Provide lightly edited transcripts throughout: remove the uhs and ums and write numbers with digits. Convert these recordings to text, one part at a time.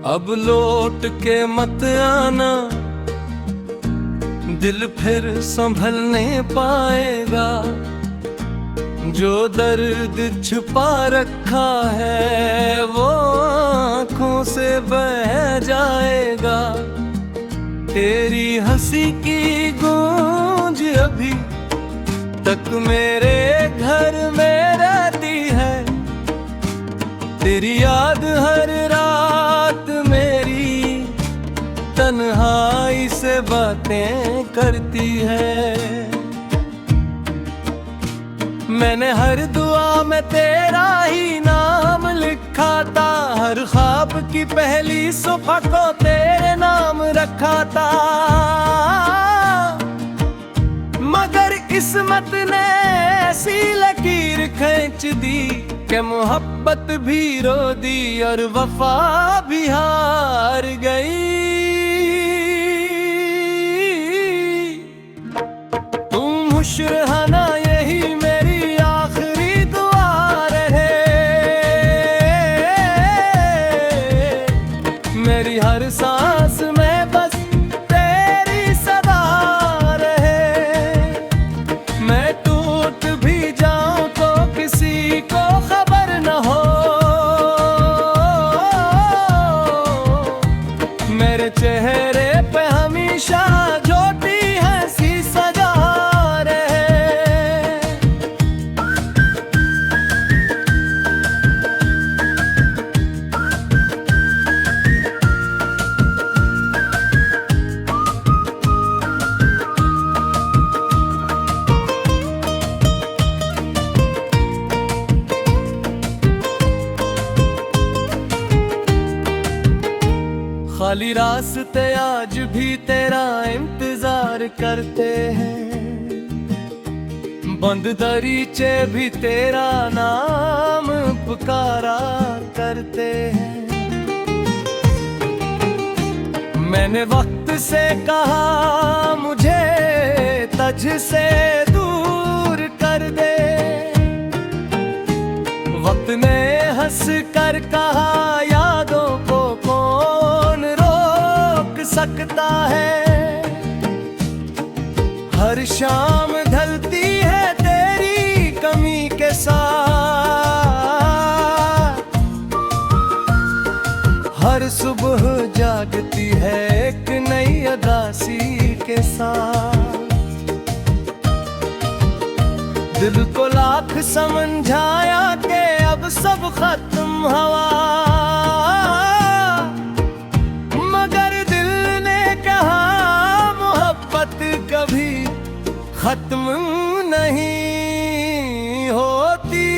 अब लौट के मत आना, दिल फिर संभल नहीं पाएगा। जो दर्द छुपा रखा है वो आँखों से बह जाएगा। तेरी हंसी की गूंज अभी तक मेरे घर में रहती है। तेरी याद हर रात मेरी तन्हाई से बातें करती है। मैंने हर दुआ में तेरा ही नाम लिखा था, हर ख्वाब की पहली सुबह को तेरे नाम रखा था। मगर किस्मत ने ऐसी लकीर खींच दी कि मोहब्बत भी रो दी और वफा भी हार गई। तुम खुश रहना यही मेरी आखिरी दुआ रहे। मेरी हर सांस में बस तेरी सदा रहे। मैं टूट भी जाऊं तो किसी को खबर न हो। मेरे चेहरे पे हमेशा झूठी हंसी सजा रहे। खाली रास्ते आज भी तेरा इंतजार करते हैं। बंद दरीचे भी तेरा नाम पुकारा करते हैं। मैंने वक्त से कहा मुझे तुझ से दूर कर दे। वक्त ने हंस कर कहा यादों को कौन रोक सकता है। हर शाम ढलती है तेरी कमी के साथ। हर सुबह जागती है एक नई उदासी के साथ। दिल को लाख समझाया कि अब सब खत्म हुआ, मगर दिल ने कहा मोहब्बत कभी खत्म नहीं होती।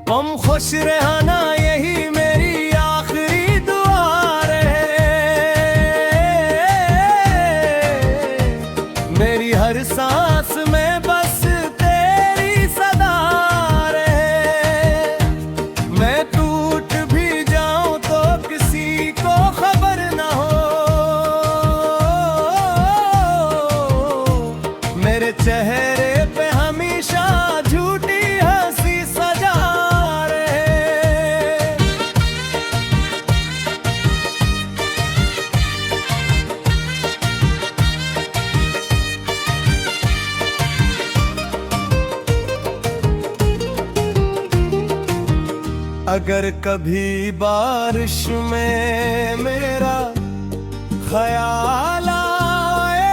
तुम खुश रहना यही मेरी आखिरी दुआ रहे। मेरी हर सांस में बस तेरी सदा रहे। मैं टूट भी जाऊं तो किसी को खबर न हो। मेरे चेहरे पे हमेशा झूठी हंसी सजा रहे। अगर कभी बारिश में मेरा ख्याल आए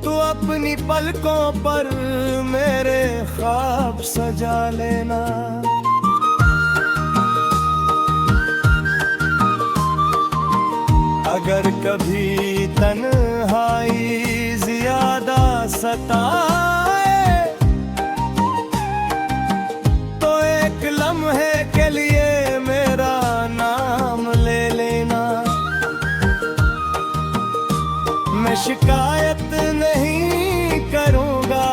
तो अपनी पलकों पर मेरे ख्वाब सजा लेना। अगर कभी तन्हाई ज्यादा सताए तो एक लम्हे के लिए मेरा नाम ले लेना। मैं शिकायत नहीं करूंगा,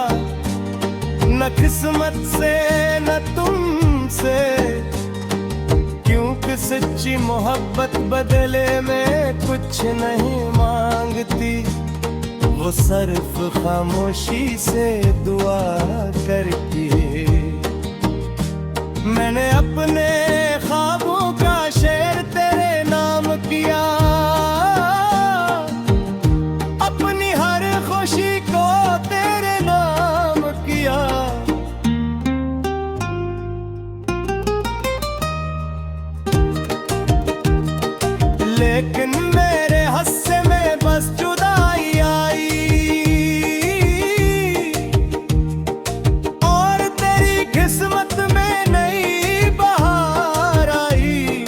न किस्मत से न तुमसे, क्योंकि सच्ची मोहब्बत बदले में कुछ नहीं मांगती, वो सिर्फ खामोशी से दुआ करती है। मैंने अपने ख्वाबों का शेर तेरे नाम किया, अपनी हर खुशी को तेरे नाम किया। लेकिन मेरे हिस्से में बस जुदाई आई, और तेरी किस्मत में नई बहार आई।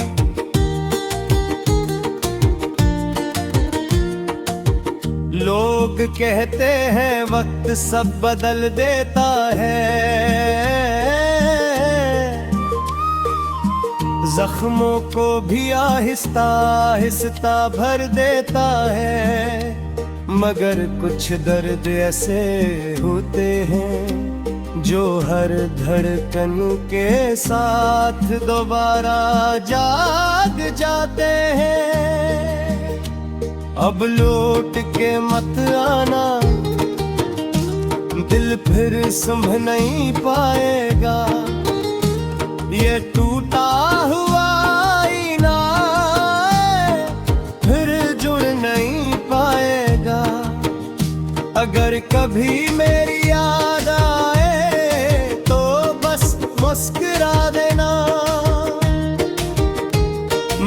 लोग कहते हैं वक्त सब बदल देता है, जख्मों को भी आहिस्ता आहिस्ता भर देता है, मगर कुछ दर्द ऐसे होते हैं जो हर धड़कन के साथ दोबारा जाग जाते हैं। अब लौट के मत आना, दिल फिर संभ नहीं पाएगा, ये टूटा हुआ आईना फिर जुड़ नहीं पाएगा। अगर कभी मेरी याद आए तो बस मुस्कुरा देना,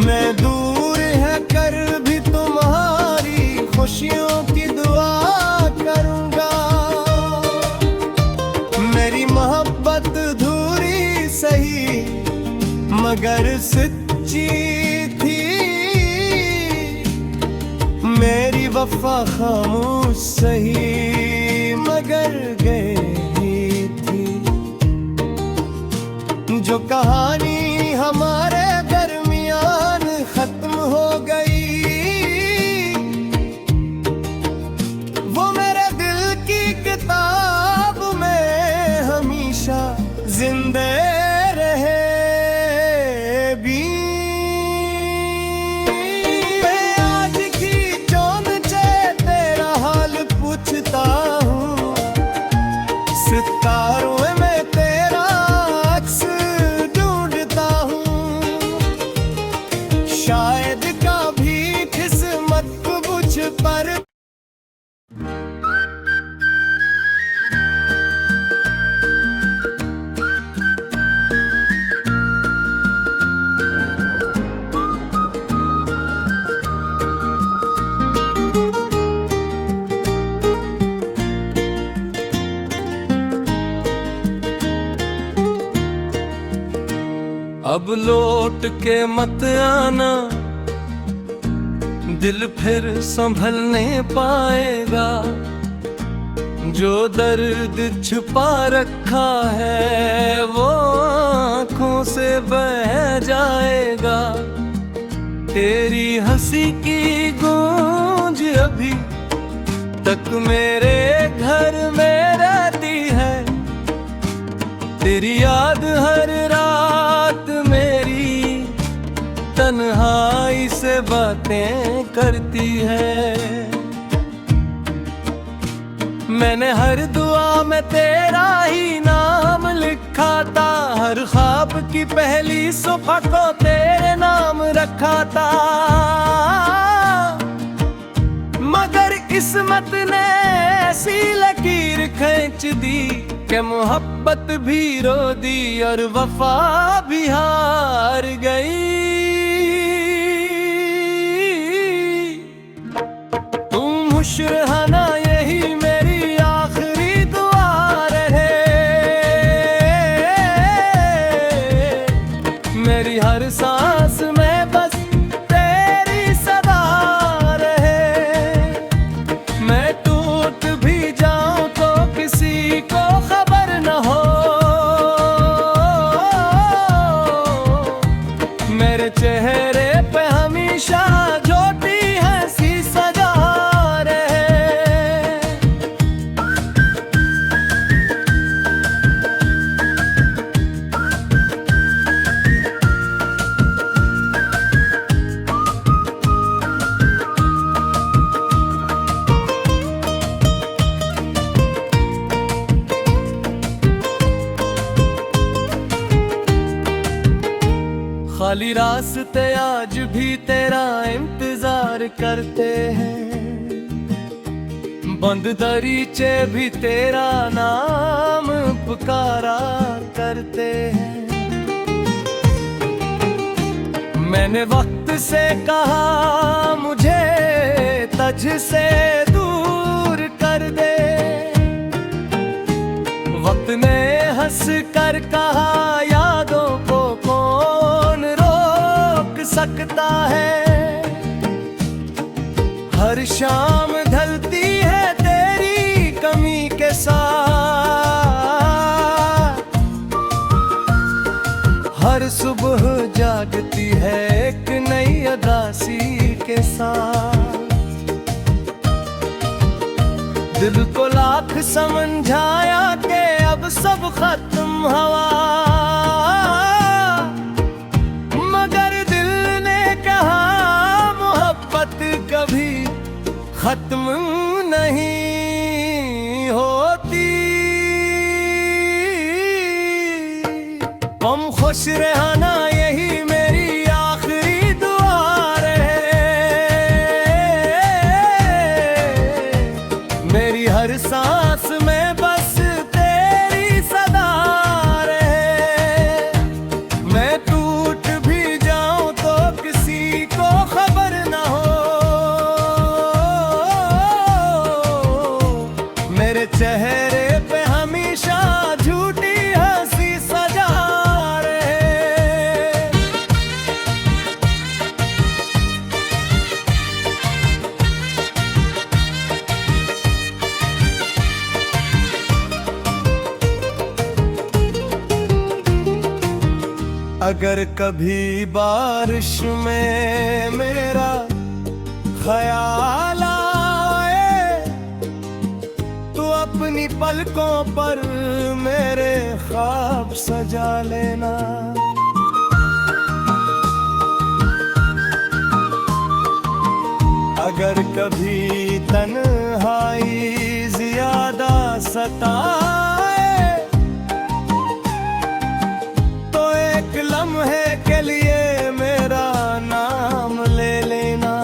मैं दूर है कर भी तुम्हारी खुशियों की दुआ करूंगा। मेरी मोहब्बत धूरी सही मगर सच्ची थी, मेरी वफा खामोश सही मगर गई थी। जो कहानी हमारे दरमियान खत्म हो गई, वो मेरे दिल की किताब में हमेशा जिंदे सितारों में तेरा अक्स ढूंढता हूँ, शायद कभी किस्मत मुझ पर। अब लौट के मत आना, दिल फिर संभल नहीं पाएगा, जो दर्द छुपा रखा है वो आँखों से बह जाएगा। तेरी हंसी की गूंज अभी तक मेरे घर में रहती है, तेरी याद हर रात मेरी तन्हाई से बातें करती है। मैंने हर दुआ में तेरा ही नाम लिखा था, हर ख्वाब की पहली सुबह को तेरे नाम रखा था, मगर किस्मत ने ऐसी लकीर खींच दी कि मोहब्बत भी रो दी और वफा भी हार गई। तुम खुश रहना यही मेरी आखिरी दुआ रहे, मेरी हर सांस में बस तेरी सदा रहे। मैं टूट भी जाऊं तो किसी को खबर न हो, मेरे चेहरे पे हमेशा ज्योति हंसी सजा रहे। खाली रास्ते आज भी तेरा इंतजार करते हैं, बंद दरीचे भी तेरा नाम पुकारा करते हैं। मैंने वक्त से कहा मुझे तुझ से दूर कर दे, वक्त ने हंस कर कहा यादों को कौन रोक सकता है। हर शाम ढलती है तेरी कमी के साथ, हर सुबह जागती है एक नई उदासी के साथ। दिल को लाख समझाया कि अब सब खत्म हुआ, मगर दिल ने कहा मोहब्बत कभी खत्म नहीं होती। तुम खुश रहना यही मेरी आखिरी दुआ रहे, मेरी हर सांस में बस तेरी सदा रहे। मैं टूट भी जाऊं तो किसी को खबर ना हो, मेरे चेहरे पे हमेशा झूठी हंसी सजा रहे। अगर कभी बारिश में मेरा ख्याल अपनी पलकों पर मेरे ख्वाब सजा लेना। अगर कभी तन्हाई ज्यादा सताए तो एक लम्हे के लिए मेरा नाम ले लेना।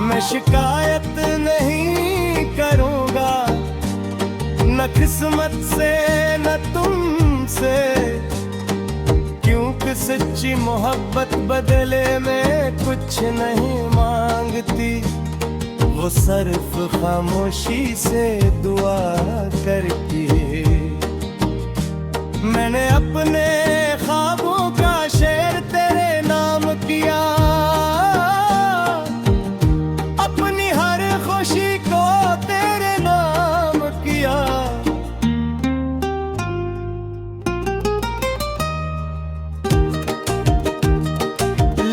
मैं शिकायत नहीं करूंगा न किस्मत से न तुमसे, क्योंकि सच्ची मोहब्बत बदले में कुछ नहीं मांगती, वो सिर्फ खामोशी से दुआ करती है। मैंने अपने ख्वाबों का शेर तेरे नाम किया, अपनी हर खुशी को तेरे नाम किया।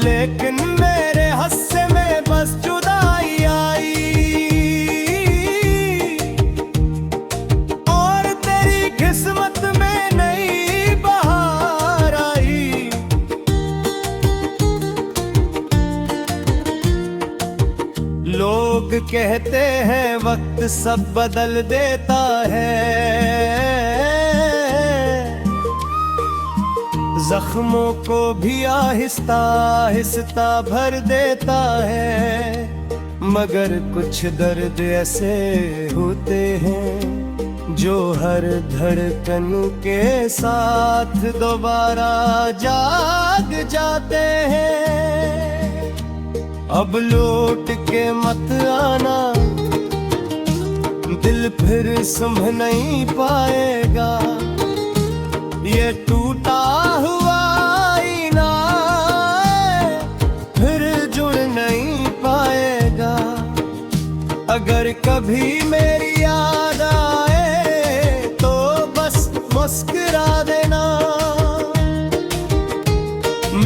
लेकिन मेरे हिस्से में बस जुदाई आई, और तेरी किस्मत में नई बहार आई। लोग कहते हैं वक्त सब बदल देता है, जख्मों को भी आहिस्ता आहिस्ता भर देता है, मगर कुछ दर्द ऐसे होते हैं जो हर धड़कन के साथ दोबारा जाग जाते हैं। अब लौट के मत आना, दिल फिर संभ नहीं पाएगा, ये टूटा हुआ आईना फिर जुड़ नहीं पाएगा। अगर कभी मेरी याद आए तो बस मुस्कुरा देना।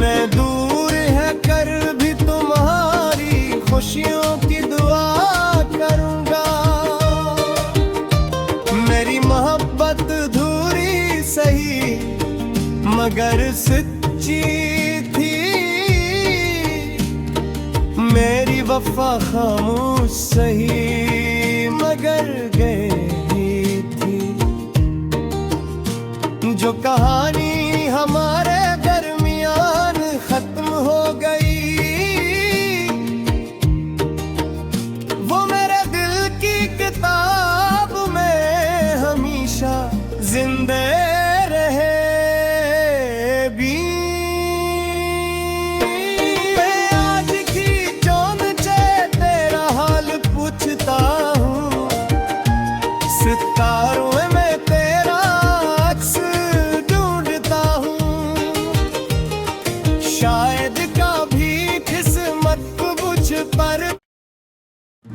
मैं दूर है कर भी तुम्हारी खुशियों की दुआ करूंगा। मेरी मोहब्बत धूरी सही मगर सच्ची थी, मेरी वफा खामोश सही मगर गई थी। जो कहानी हमारे अब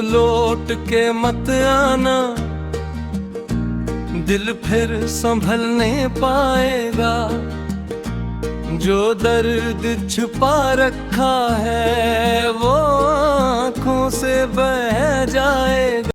लौट के मत आना, दिल फिर संभल नहीं पाएगा। जो दर्द छुपा रखा है वो आँखों से बह जाएगा।